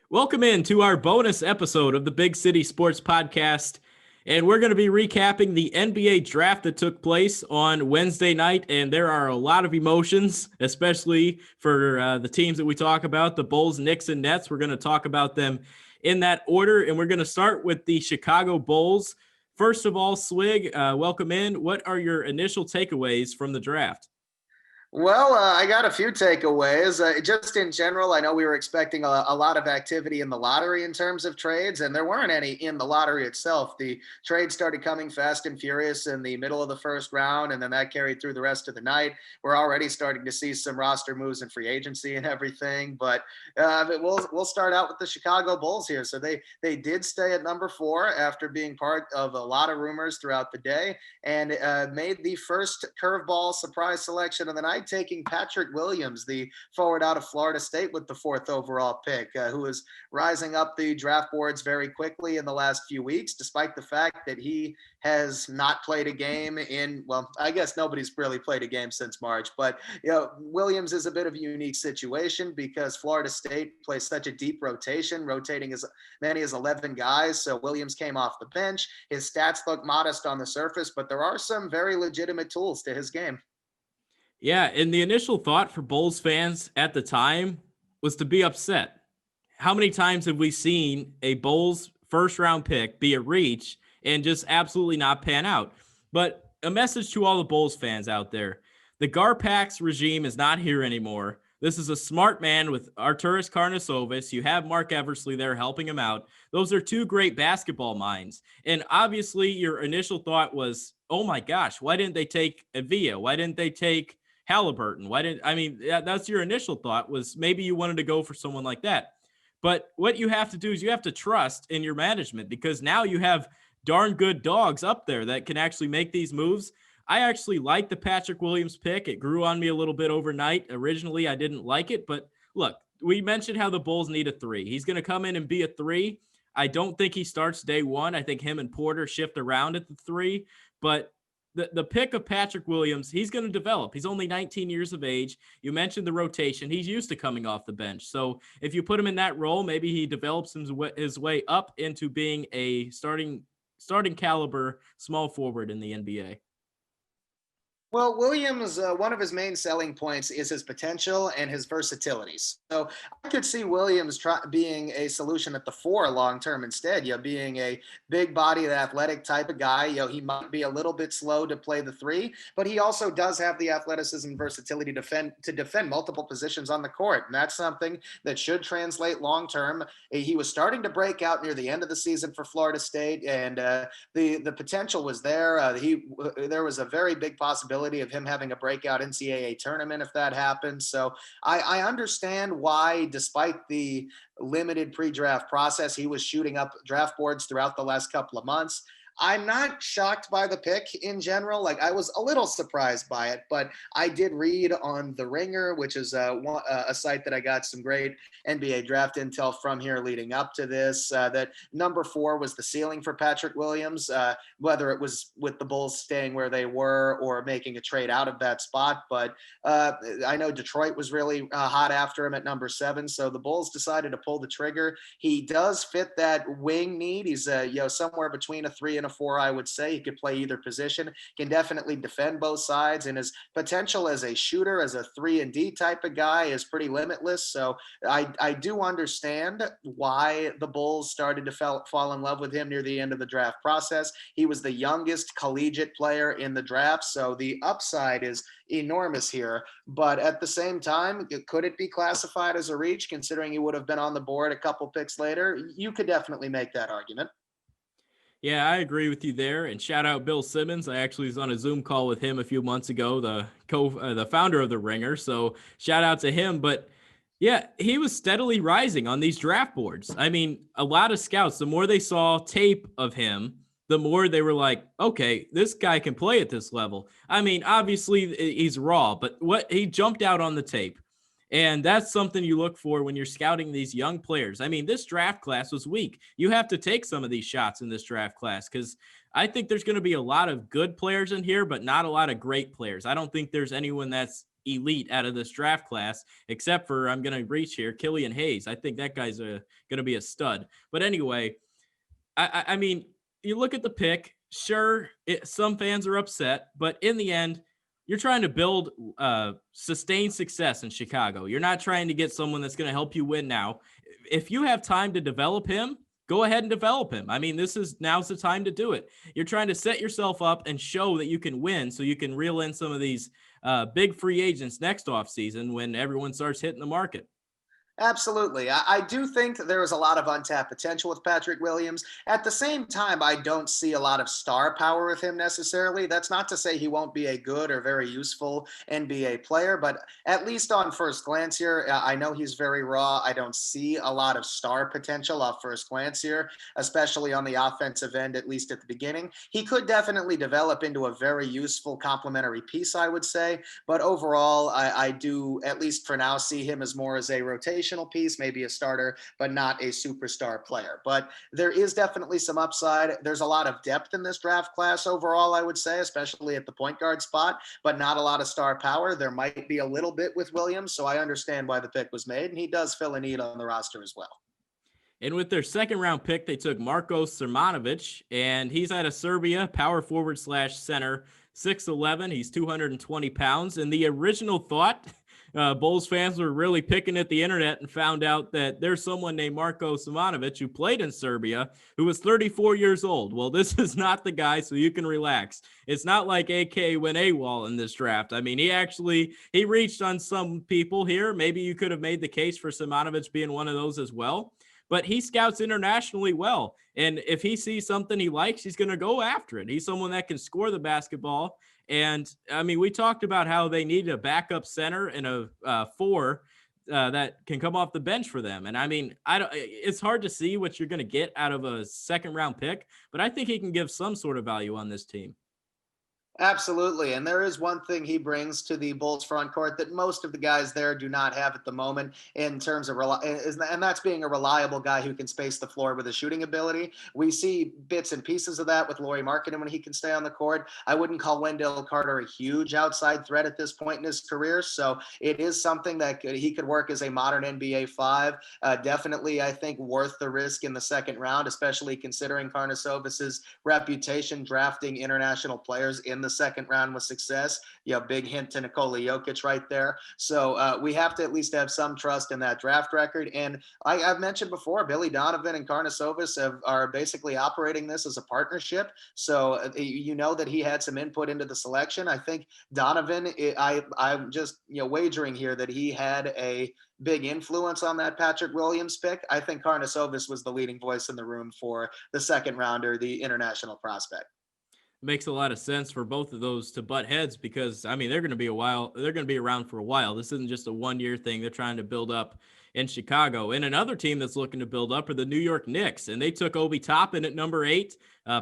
Welcome in to our bonus episode of the Big City Sports Podcast. And we're going to be recapping the NBA draft that took place on Wednesday night. And there are a lot of emotions, especially for the teams that we talk about, the Bulls, Knicks, and Nets. We're going to talk about them in that order. And we're going to start with the Chicago Bulls. First of all, Swig, welcome in. What are your initial takeaways from the draft? Well, I got a few takeaways. Just in general, I know we were expecting a lot of activity in the lottery in terms of trades, and there weren't any in the lottery itself. The trades started coming fast and furious in the middle of the first round, and then that carried through the rest of the night. We're already starting to see some roster moves in free agency and everything, but we'll start out with the Chicago Bulls here. So they did stay at number 4 after being part of a lot of rumors throughout the day, and made the first curveball surprise selection of the night, taking Patrick Williams, the forward out of Florida State, with the 4th overall pick, who is rising up the draft boards very quickly in the last few weeks, despite the fact that he has not played a game in, well, I guess nobody's really played a game since March. But, Williams is a bit of a unique situation because Florida State plays such a deep rotation, rotating as many as 11 guys. So Williams came off the bench. His stats look modest on the surface, but there are some very legitimate tools to his game. Yeah, and the initial thought for Bulls fans at the time was to be upset. How many times have we seen a Bulls first-round pick be a reach and just absolutely not pan out? But a message to all the Bulls fans out there. The Garpax regime is not here anymore. This is a smart man with Arturas Karnisovas. You have Mark Eversley there helping him out. Those are two great basketball minds. And obviously your initial thought was, oh my gosh, why didn't they take Avia? Why didn't they take Halliburton? That's your initial thought, was maybe you wanted to go for someone like that. But what you have to do is you have to trust in your management, because now you have darn good dogs up there that can actually make these moves. I actually like the Patrick Williams pick. It grew on me a little bit overnight. Originally, I didn't like it, but look, we mentioned how the Bulls need a 3. He's going to come in and be a 3. I don't think he starts day one. I think him and Porter shift around at the 3, but the pick of Patrick Williams, he's going to develop. He's only 19 years of age. You mentioned the rotation. He's used to coming off the bench. So if you put him in that role, maybe he develops his way up into being a starting caliber small forward in the NBA. Well, Williams, one of his main selling points is his potential and his versatility. So I could see Williams being a solution at the 4 long term instead. Being a big bodied athletic type of guy. He might be a little bit slow to play the 3, but he also does have the athleticism and versatility to defend multiple positions on the court. And that's something that should translate long term. He was starting to break out near the end of the season for Florida State, and the potential was there. There was a very big possibility of him having a breakout NCAA tournament if that happens. So I understand why, despite the limited pre-draft process, he was shooting up draft boards throughout the last couple of months. I'm not shocked by the pick in general. Like, I was a little surprised by it, but I did read on The Ringer, which is a site that I got some great NBA draft intel from here leading up to this, that number 4 was the ceiling for Patrick Williams, whether it was with the Bulls staying where they were or making a trade out of that spot. But I know Detroit was really hot after him at number 7, so the Bulls decided to pull the trigger. He does fit that wing need. He's somewhere between a 3 and a 4, I would say. He could play either position, can definitely defend both sides, and his potential as a shooter, as a 3-and-D type of guy, is pretty limitless. So I do understand why the Bulls started to fall in love with him near the end of the draft process. He was the youngest collegiate player in the draft, so the upside is enormous here. But at the same time, could it be classified as a reach, considering he would have been on the board a couple picks later? You could definitely make that argument. Yeah, I agree with you there. And shout out Bill Simmons. I actually was on a Zoom call with him a few months ago, the founder of The Ringer. So shout out to him. But yeah, he was steadily rising on these draft boards. I mean, a lot of scouts, the more they saw tape of him, the more they were like, okay, this guy can play at this level. I mean, obviously he's raw, but what he jumped out on the tape. And that's something you look for when you're scouting these young players. I mean, this draft class was weak. You have to take some of these shots in this draft class because I think there's going to be a lot of good players in here, but not a lot of great players. I don't think there's anyone that's elite out of this draft class, except for, I'm going to reach here, Killian Hayes. I think that guy's going to be a stud. But anyway, I mean, you look at the pick. Sure, some fans are upset, but in the end, you're trying to build sustained success in Chicago. You're not trying to get someone that's going to help you win now. If you have time to develop him, go ahead and develop him. I mean, now's the time to do it. You're trying to set yourself up and show that you can win, so you can reel in some of these big free agents next offseason when everyone starts hitting the market. Absolutely. I do think that there is a lot of untapped potential with Patrick Williams. At the same time, I don't see a lot of star power with him necessarily. That's not to say he won't be a good or very useful NBA player, but at least on first glance here, I know he's very raw. I don't see a lot of star potential off first glance here, especially on the offensive end, at least at the beginning. He could definitely develop into a very useful complementary piece, I would say. But overall, I do, at least for now, see him as more as a rotation piece, maybe a starter, but not a superstar player. But there is definitely some upside. There's a lot of depth in this draft class overall, I would say, especially at the point guard spot, but not a lot of star power. There might be a little bit with Williams, so I understand why the pick was made, and he does fill a need on the roster as well. And with their second round pick, they took Marko Srmanovic, and he's out of Serbia, power forward slash center, 6'11". He's 220 pounds. And the original thought, Bulls fans were really picking at the internet and found out that there's someone named Marko Srmanovic who played in Serbia who was 34 years old. Well, this is not the guy, so you can relax. It's not like AK went AWOL in this draft. I mean, he reached on some people here. Maybe you could have made the case for Srmanovic being one of those as well. But he scouts internationally well. And if he sees something he likes, he's going to go after it. He's someone that can score the basketball. And I mean, we talked about how they need a backup center and a four that can come off the bench for them. And I mean, it's hard to see what you're going to get out of a second round pick, but I think he can give some sort of value on this team. Absolutely. And there is one thing he brings to the Bulls front court that most of the guys there do not have at the moment in terms of, and that's being a reliable guy who can space the floor with a shooting ability. We see bits and pieces of that with Lauri Markkanen when he can stay on the court. I wouldn't call Wendell Carter a huge outside threat at this point in his career. So it is something that he could work as a modern NBA five. Definitely, I think, worth the risk in the second round, especially considering Karnisovas's reputation drafting international players in the second round with success. Big hint to Nikola Jokic right there. So we have to at least have some trust in that draft record. And I've mentioned before, Billy Donovan and Karnisovas are basically operating this as a partnership. So you know that he had some input into the selection. I think Donovan, I'm just wagering here that he had a big influence on that Patrick Williams pick. I think Karnisovas was the leading voice in the room for the second rounder, the international prospect. Makes a lot of sense for both of those to butt heads because I mean they're going to be around for a while. This isn't just a 1-year thing. They're trying to build up in Chicago. And another team that's looking to build up are the New York Knicks, and they took Obi Toppin at number 8,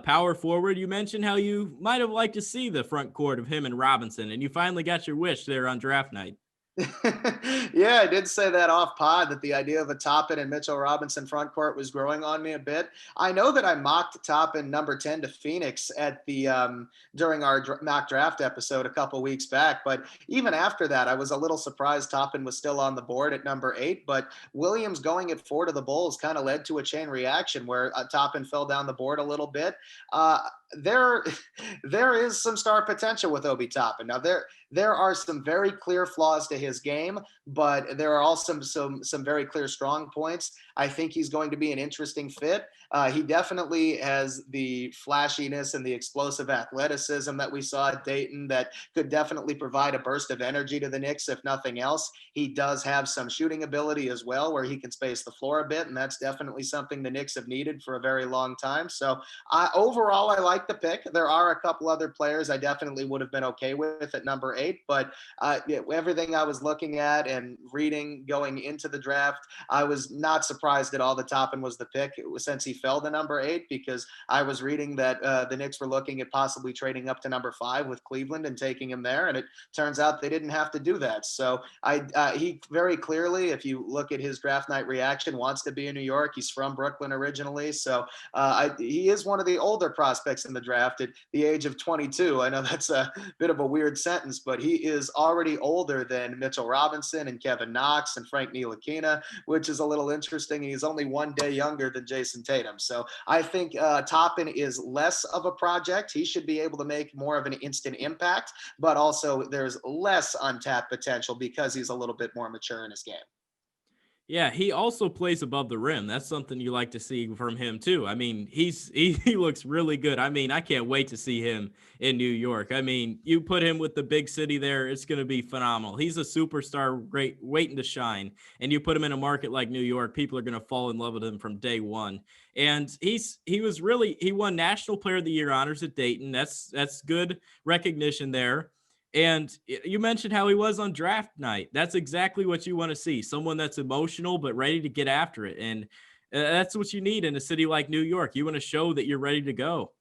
power forward. You mentioned how you might have liked to see the front court of him and Robinson, and you finally got your wish there on draft night. Yeah, I did say that off pod that the idea of a Toppin and Mitchell Robinson front court was growing on me a bit. I know that I mocked Toppin number 10 to Phoenix at the during our mock draft episode a couple weeks back, but even after that, I was a little surprised Toppin was still on the board at number 8. But Williams going at 4 to the Bulls kind of led to a chain reaction where Toppin fell down the board a little bit. There is some star potential with Obi Toppin. Now there are some very clear flaws to his game, but there are also some very clear strong points. I think he's going to be an interesting fit. He definitely has the flashiness and the explosive athleticism that we saw at Dayton that could definitely provide a burst of energy to the Knicks, if nothing else. He does have some shooting ability as well, where he can space the floor a bit, and that's definitely something the Knicks have needed for a very long time. So overall, I like like the pick. There are a couple other players I definitely would have been okay with at number 8, but yeah, everything I was looking at and reading going into the draft, I was not surprised at all that Toppin was the pick since he fell to number 8, because I was reading that the Knicks were looking at possibly trading up to number 5 with Cleveland and taking him there, and it turns out they didn't have to do that. So he very clearly, if you look at his draft night reaction, wants to be in New York. He's from Brooklyn originally, so he is one of the older prospects in the draft at the age of 22. I know that's a bit of a weird sentence, but he is already older than Mitchell Robinson and Kevin Knox and Frank Ntilikina, which is a little interesting. He's only one day younger than Jason Tatum. So I think Toppin is less of a project. He should be able to make more of an instant impact, but also there's less untapped potential because he's a little bit more mature in his game. Yeah, he also plays above the rim. That's something you like to see from him too. I mean, he looks really good. I mean, I can't wait to see him in New York. I mean, you put him with the big city there, it's going to be phenomenal. He's a superstar, great, waiting to shine. And you put him in a market like New York, people are going to fall in love with him from day one. And he won National Player of the Year honors at Dayton. That's good recognition there. And you mentioned how he was on draft night. That's exactly what you want to see. Someone that's emotional but ready to get after it. And that's what you need in a city like New York. You want to show that you're ready to go.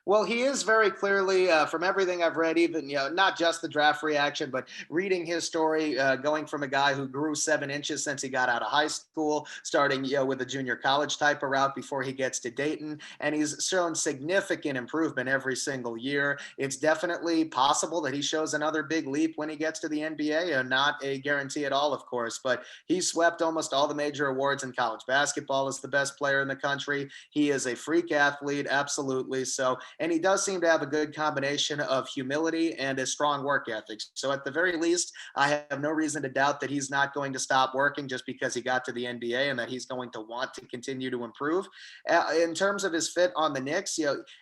Well, he is very clearly, from everything I've read, even not just the draft reaction, but reading his story, going from a guy who grew 7 inches since he got out of high school, starting with a junior college type of route before he gets to Dayton, and he's shown significant improvement every single year. It's definitely possible that he shows another big leap when he gets to the NBA, and not a guarantee at all, of course. But he swept almost all the major awards in college basketball as the best player in the country. He is a freak athlete, absolutely. So. And he does seem to have a good combination of humility and a strong work ethic. So at the very least, I have no reason to doubt that he's not going to stop working just because he got to the NBA, and that he's going to want to continue to improve. In terms of his fit on the Knicks,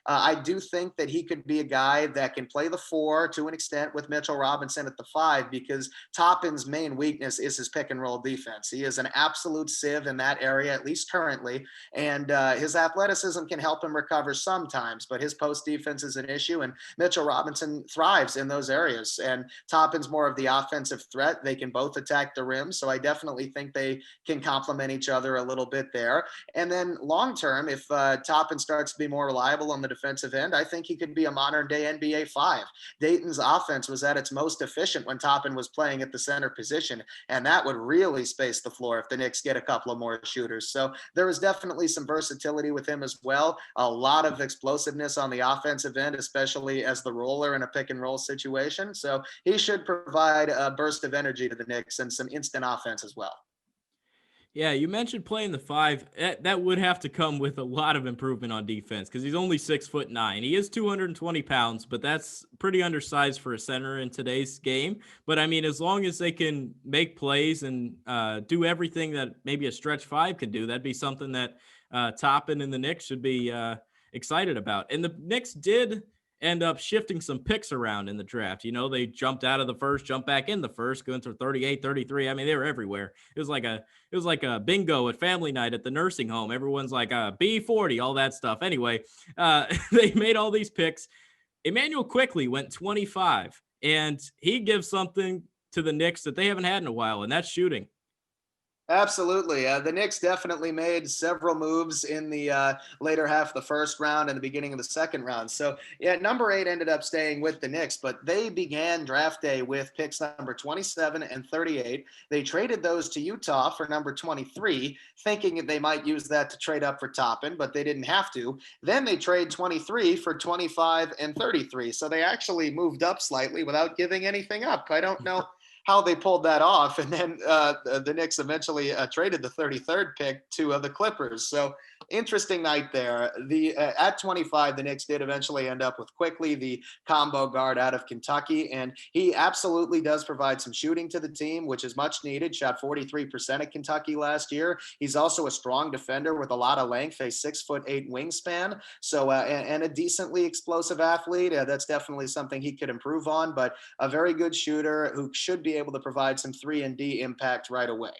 I do think that he could be a guy that can play the 4 to an extent with Mitchell Robinson at the 5, because Toppin's main weakness is his pick and roll defense. He is an absolute sieve in that area, at least currently, and his athleticism can help him recover sometimes, but his post defense is an issue, and Mitchell Robinson thrives in those areas. And Toppin's more of the offensive threat. They can both attack the rim, so I definitely think they can complement each other a little bit there. And then long term, if Toppin starts to be more reliable on the defensive end, I think he could be a modern day NBA 5. Dayton's offense was at its most efficient when Toppin was playing at the center position, and that would really space the floor if the Knicks get a couple of more shooters. So there is definitely some versatility with him as well. A lot of explosiveness on the offensive end, especially as the roller in a pick and roll situation. So he should provide a burst of energy to the Knicks and some instant offense as well. Yeah, you mentioned playing the 5. That would have to come with a lot of improvement on defense because he's only 6'9". He is 220 pounds, but that's pretty undersized for a center in today's game. But I mean, as long as they can make plays and do everything that maybe a stretch 5 could do, that'd be something that Toppin and the Knicks should be excited about. And the Knicks did end up shifting some picks around in the draft. You know, they jumped out of the first, jumped back in the first, going through 38, 33. I mean, they were everywhere. It was like a bingo at family night at the nursing home. Everyone's like B40, all that stuff. Anyway, they made all these picks. Emmanuel quickly went 25, and he gives something to the Knicks that they haven't had in a while, and that's shooting. Absolutely. The Knicks definitely made several moves in the later half of the first round and the beginning of the second round. So, yeah, number 8 ended up staying with the Knicks, but they began draft day with picks number 27 and 38. They traded those to Utah for number 23, thinking that they might use that to trade up for Toppin, but they didn't have to. Then they trade 23 for 25 and 33. So they actually moved up slightly without giving anything up. I don't know how they pulled that off. And then the Knicks eventually traded the 33rd pick to the Clippers. So interesting night there. The At 25, the Knicks did eventually end up with Quickly, the combo guard out of Kentucky, and he absolutely does provide some shooting to the team, which is much needed. Shot 43% at Kentucky last year. He's also a strong defender with a lot of length, a 6'8" wingspan. So and a decently explosive athlete. That's definitely something he could improve on, but a very good shooter who should be able to provide some 3 and D impact right away.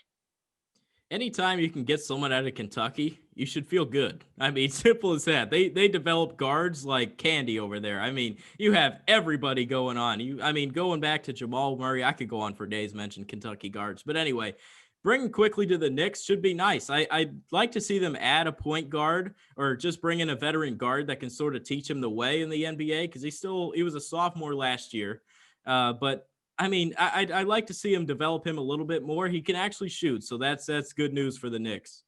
Anytime you can get someone out of Kentucky, you should feel good. I mean, simple as that. They develop guards like candy over there. I mean, you have everybody going on. I mean, going back to Jamal Murray, I could go on for days mentioning Kentucky guards. But anyway, bringing quickly to the Knicks should be nice. I'd like to see them add a point guard or just bring in a veteran guard that can sort of teach him the way in the NBA because he was a sophomore last year. But I mean, I'd like to see him develop him a little bit more. He can actually shoot, so that's good news for the Knicks.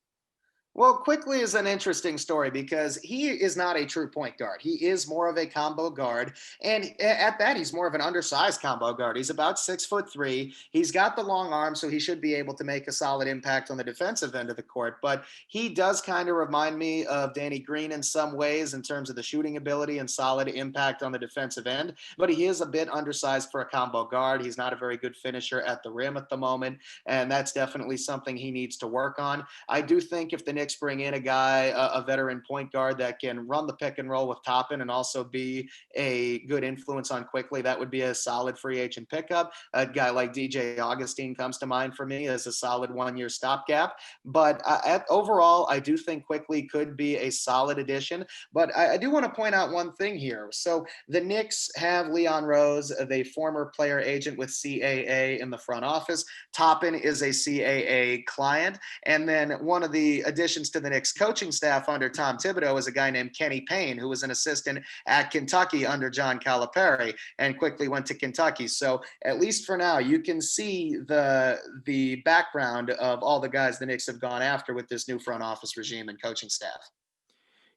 Well, quickly is an interesting story because he is not a true point guard. He is more of a combo guard. And at that, he's more of an undersized combo guard. He's about 6'3". He's got the long arm, so he should be able to make a solid impact on the defensive end of the court. But he does kind of remind me of Danny Green in some ways in terms of the shooting ability and solid impact on the defensive end. But he is a bit undersized for a combo guard. He's not a very good finisher at the rim at the moment. And that's definitely something he needs to work on. I do think if the Knicks bring in a guy, a veteran point guard that can run the pick and roll with Toppin and also be a good influence on quickly, that would be a solid free agent pickup. A guy like DJ Augustine comes to mind for me as a solid 1 year stopgap. But overall, I do think quickly could be a solid addition. But I do want to point out one thing here. So the Knicks have Leon Rose, the former player agent with CAA in the front office. Toppin is a CAA client. And then one of the additions to the Knicks coaching staff under Tom Thibodeau is a guy named Kenny Payne, who was an assistant at Kentucky under John Calipari and quickly went to Kentucky. So at least for now, you can see the background of all the guys the Knicks have gone after with this new front office regime and coaching staff.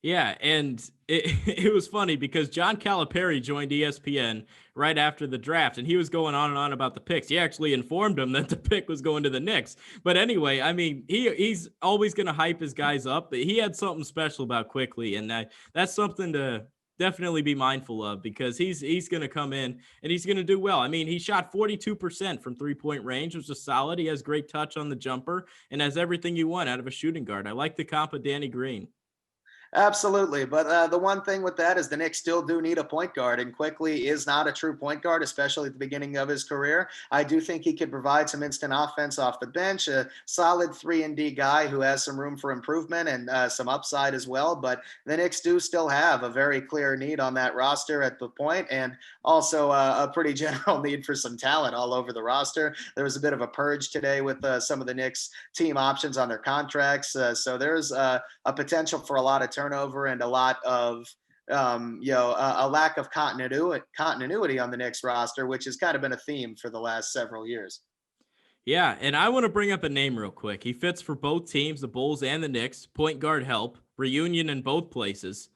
Yeah, and it was funny because John Calipari joined ESPN right after the draft, and he was going on and on about the picks. He actually informed him that the pick was going to the Knicks. But anyway, I mean, he's always going to hype his guys up, but he had something special about Quickly, and that's something to definitely be mindful of because he's going to come in and he's going to do well. I mean, he shot 42% from 3-point range, which is solid. He has great touch on the jumper and has everything you want out of a shooting guard. I like the comp of Danny Green. Absolutely. But the one thing with that is the Knicks still do need a point guard, and Quickly is not a true point guard, especially at the beginning of his career. I do think he could provide some instant offense off the bench, a solid 3-and-D guy who has some room for improvement and some upside as well. But the Knicks do still have a very clear need on that roster at the point, and also a pretty general need for some talent all over the roster. There was a bit of a purge today with some of the Knicks team options on their contracts. So there's a potential for a lot of turnover and a lot of a lack of continuity on the Knicks roster, which has kind of been a theme for the last several years. Yeah, and I want to bring up a name real quick. He fits for both teams, the Bulls and the Knicks. Point guard help, reunion in both places.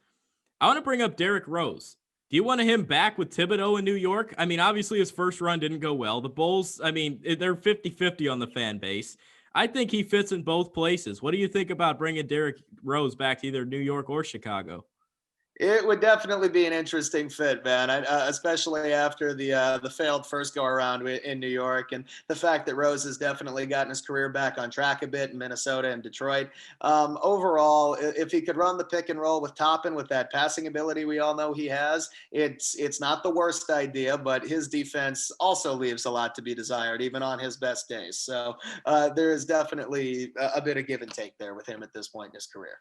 I want to bring up Derrick Rose. Do you want him back with Thibodeau in New York? I mean, obviously his first run didn't go well. The Bulls, I mean, they're 50-50 on the fan base. I think he fits in both places. What do you think about bringing Derrick Rose back to either New York or Chicago? It would definitely be an interesting fit, man. Especially after the failed first go around in New York, and the fact that Rose has definitely gotten his career back on track a bit in Minnesota and Detroit. Overall, if he could run the pick and roll with Toppin with that passing ability we all know he has, it's not the worst idea. But his defense also leaves a lot to be desired, even on his best days. So there is definitely a bit of give and take there with him at this point in his career.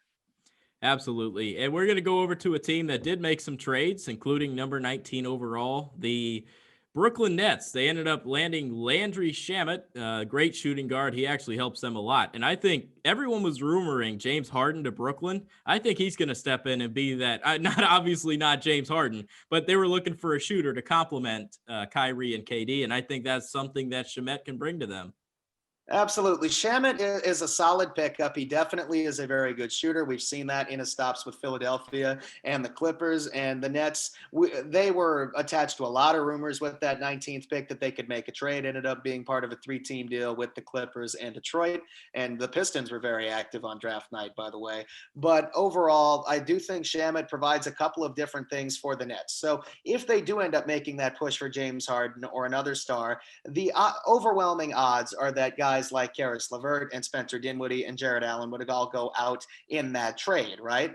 Absolutely. And we're going to go over to a team that did make some trades, including number 19 overall, the Brooklyn Nets. They ended up landing Landry Shamet, great shooting guard. He actually helps them a lot. And I think everyone was rumoring James Harden to Brooklyn. I think he's going to step in and be that, not James Harden, but they were looking for a shooter to complement Kyrie and KD. And I think that's something that Shamet can bring to them. Absolutely. Shamit is a solid pickup. He definitely is a very good shooter. We've seen that in his stops with Philadelphia and the Clippers and the Nets. They were attached to a lot of rumors with that 19th pick that they could make a trade. Ended up being part of a 3-team deal with the Clippers and Detroit. And the Pistons were very active on draft night, by the way. But overall, I do think Shamit provides a couple of different things for the Nets. So if they do end up making that push for James Harden or another star, the overwhelming odds are that guys like Karis LeVert and Spencer Dinwiddie and Jared Allen would all go out in that trade, right?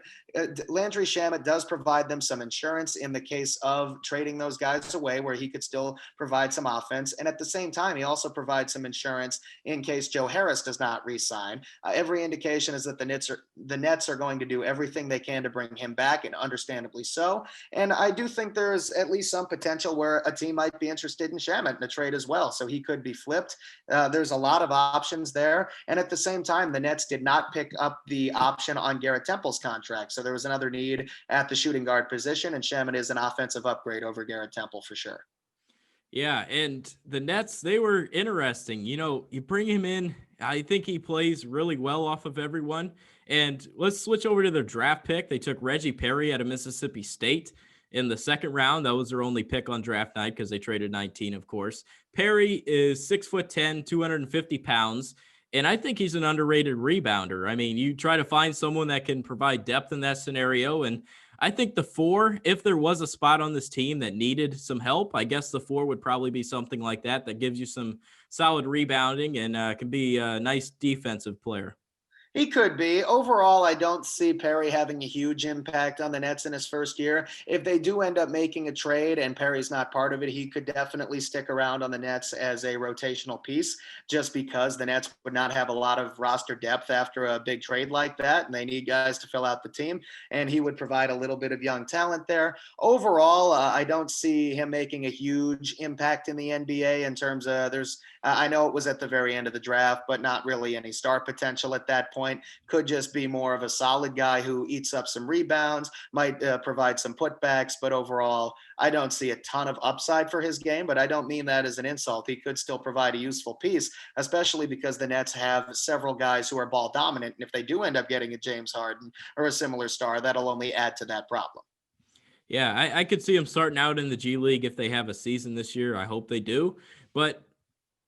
Landry Shamet does provide them some insurance in the case of trading those guys away, where he could still provide some offense. And at the same time, he also provides some insurance in case Joe Harris does not re-sign. Every indication is that the Nets are going to do everything they can to bring him back, and understandably so. And I do think there's at least some potential where a team might be interested in Shamet in a trade as well. So he could be flipped. There's a lot of options there. And at the same time, the Nets did not pick up the option on Garrett Temple's contract. So there was another need at the shooting guard position, and Shamet is an offensive upgrade over Garrett Temple for sure. Yeah, and the Nets, they were interesting. You bring him in, I think he plays really well off of everyone. And let's switch over to their draft pick. They took Reggie Perry out of Mississippi State in the second round. That was their only pick on draft night because they traded 19, of course. Perry is 6'10", 250 pounds. And I think he's an underrated rebounder. I mean, you try to find someone that can provide depth in that scenario. And I think the four, if there was a spot on this team that needed some help, I guess the four would probably be something like that gives you some solid rebounding and can be a nice defensive player. He could be. Overall, I don't see Perry having a huge impact on the Nets in his first year. If they do end up making a trade and Perry's not part of it, he could definitely stick around on the Nets as a rotational piece, just because the Nets would not have a lot of roster depth after a big trade like that, and they need guys to fill out the team, and he would provide a little bit of young talent there. Overall, I don't see him making a huge impact in the NBA in terms of I know it was at the very end of the draft, but not really any star potential at that point. Could just be more of a solid guy who eats up some rebounds, might provide some putbacks, but overall, I don't see a ton of upside for his game, but I don't mean that as an insult. He could still provide a useful piece, especially because the Nets have several guys who are ball dominant. And if they do end up getting a James Harden or a similar star, that'll only add to that problem. Yeah, I could see him starting out in the G League if they have a season this year. I hope they do. But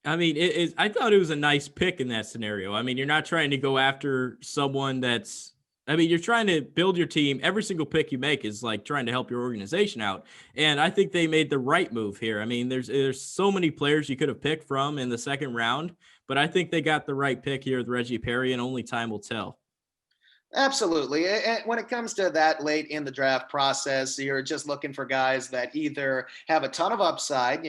I mean, I thought it was a nice pick in that scenario. I mean, you're not trying to go after someone you're trying to build your team. Every single pick you make is like trying to help your organization out. And I think they made the right move here. I mean, there's so many players you could have picked from in the second round, but I think they got the right pick here with Reggie Perry, and only time will tell. Absolutely. And when it comes to that late in the draft process, you're just looking for guys that either have a ton of upside,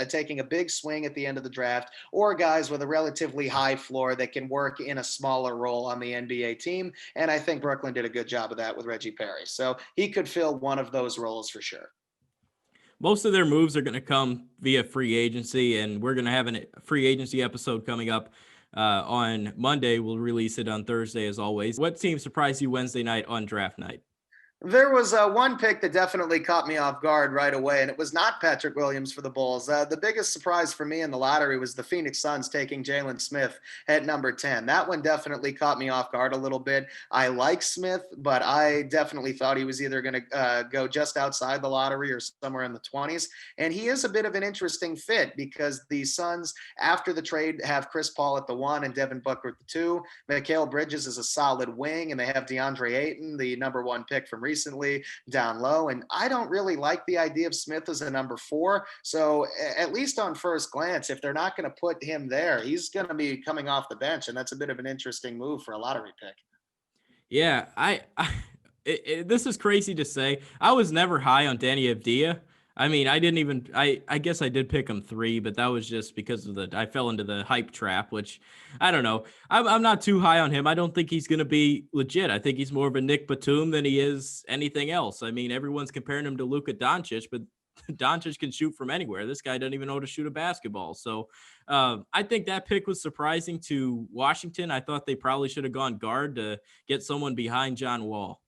taking a big swing at the end of the draft, or guys with a relatively high floor that can work in a smaller role on the NBA team. And I think Brooklyn did a good job of that with Reggie Perry. So he could fill one of those roles for sure. Most of their moves are going to come via free agency, and we're going to have a free agency episode coming up on Monday. We'll release it on Thursday, as always. What team surprised you Wednesday night on draft night? There was one pick that definitely caught me off guard right away, and it was not Patrick Williams for the Bulls. The biggest surprise for me in the lottery was the Phoenix Suns taking Jalen Smith at number 10. That one definitely caught me off guard a little bit. I like Smith, but I definitely thought he was either going to go just outside the lottery or somewhere in the 20s. And he is a bit of an interesting fit because the Suns, after the trade, have Chris Paul at the 1 and Devin Booker at the 2. Mikal Bridges is a solid wing, and they have DeAndre Ayton, the number 1 pick from recently, down low. And I don't really like the idea of Smith as a number 4. So at least on first glance, if they're not going to put him there, he's going to be coming off the bench. And that's a bit of an interesting move for a lottery pick. Yeah, this is crazy to say. I was never high on Danny Avdija. I mean, I guess I did pick him 3, but that was just because I fell into the hype trap, which I don't know. I'm not too high on him. I don't think he's going to be legit. I think he's more of a Nick Batum than he is anything else. I mean, everyone's comparing him to Luka Doncic, but Doncic can shoot from anywhere. This guy doesn't even know how to shoot a basketball. So I think that pick was surprising to Washington. I thought they probably should have gone guard to get someone behind John Wall.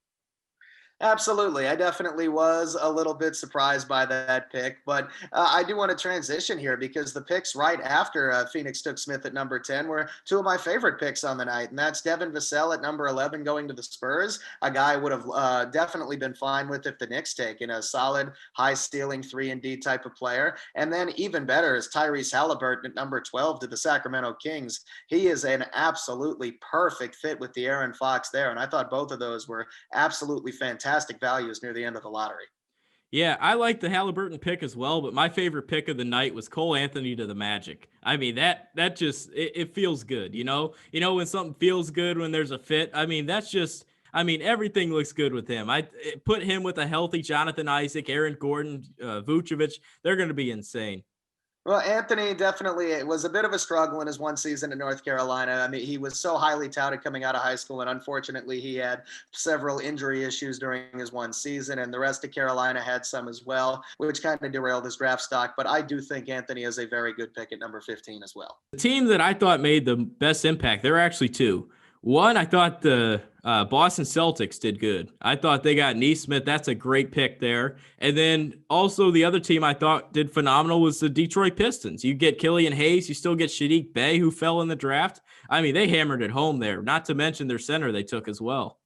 Absolutely. I definitely was a little bit surprised by that pick, but I do want to transition here because the picks right after Phoenix took Smith at number 10 were two of my favorite picks on the night, and that's Devin Vassell at number 11 going to the Spurs, a guy I would have definitely been fine with if the Knicks taken a solid, high-ceiling 3-and-D type of player, and then even better is Tyrese Halliburton at number 12 to the Sacramento Kings. He is an absolutely perfect fit with the Aaron Fox there, and I thought both of those were absolutely fantastic values near the end of the lottery. Yeah, I like the Halliburton pick as well, but my favorite pick of the night was Cole Anthony to the Magic. I mean, that just it feels good, you know? You know when something feels good when there's a fit? I mean, that's just I mean, everything looks good with him. I put him with a healthy Jonathan Isaac, Aaron Gordon, Vucevic. They're going to be insane. Well, Anthony definitely it was a bit of a struggle in his one season in North Carolina. I mean, he was so highly touted coming out of high school, and unfortunately, he had several injury issues during his one season, and the rest of Carolina had some as well, which kind of derailed his draft stock. But I do think Anthony is a very good pick at number 15 as well. The team that I thought made the best impact, there are actually two. One, I thought the Boston Celtics did good. I thought they got Neesmith. That's a great pick there. And then also the other team I thought did phenomenal was the Detroit Pistons. You get Killian Hayes. You still get Sadiq Bey, who fell in the draft. I mean, they hammered it home there, not to mention their center they took as well.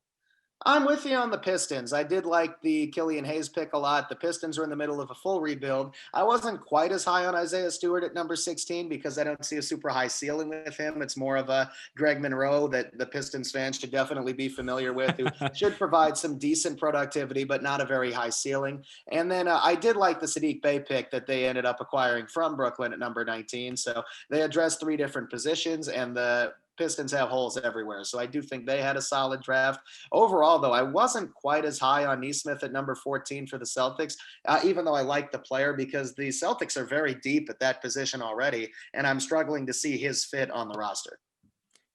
I'm with you on the Pistons. I did like the Killian Hayes pick a lot. The Pistons are in the middle of a full rebuild. I wasn't quite as high on Isaiah Stewart at number 16 because I don't see a super high ceiling with him. It's more of a Greg Monroe that the Pistons fans should definitely be familiar with, who should provide some decent productivity, but not a very high ceiling. And then I did like the Sadiq Bey pick that they ended up acquiring from Brooklyn at number 19. So they addressed three different positions, and the Pistons have holes everywhere. So I do think they had a solid draft. Overall, though, I wasn't quite as high on Neesmith at number 14 for the Celtics, even though I like the player, because the Celtics are very deep at that position already, and I'm struggling to see his fit on the roster.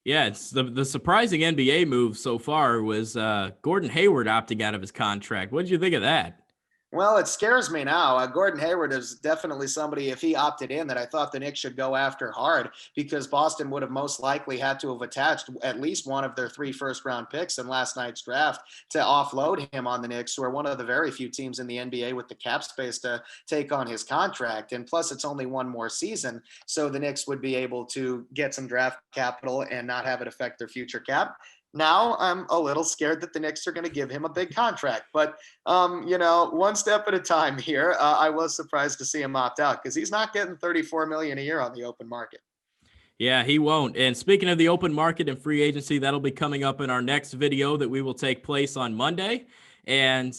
Yeah, it's the surprising NBA move so far was Gordon Hayward opting out of his contract. What did you think of that? Well, it scares me now. Gordon Hayward is definitely somebody, if he opted in, that I thought the Knicks should go after hard, because Boston would have most likely had to have attached at least one of their 3 first-round picks in last night's draft to offload him on the Knicks, who are one of the very few teams in the NBA with the cap space to take on his contract. And plus, it's only one more season, so the Knicks would be able to get some draft capital and not have it affect their future cap. Now I'm a little scared that the Knicks are going to give him a big contract, but one step at a time here. I was surprised to see him opt out because he's not getting 34 million a year on the open market. Yeah, he won't. And speaking of the open market and free agency, that'll be coming up in our next video that we will take place on Monday, and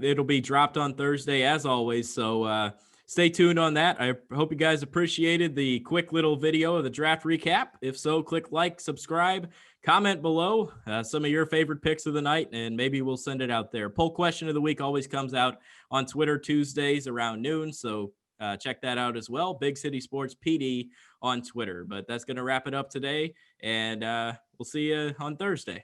it'll be dropped on Thursday as always. So stay tuned on that. I hope you guys appreciated the quick little video of the draft recap. If so, click like, subscribe, comment below some of your favorite picks of the night, and maybe we'll send it out there. Poll question of the week always comes out on Twitter Tuesdays around noon, so check that out as well. Big City Sports PD on Twitter. But that's going to wrap it up today, and we'll see you on Thursday.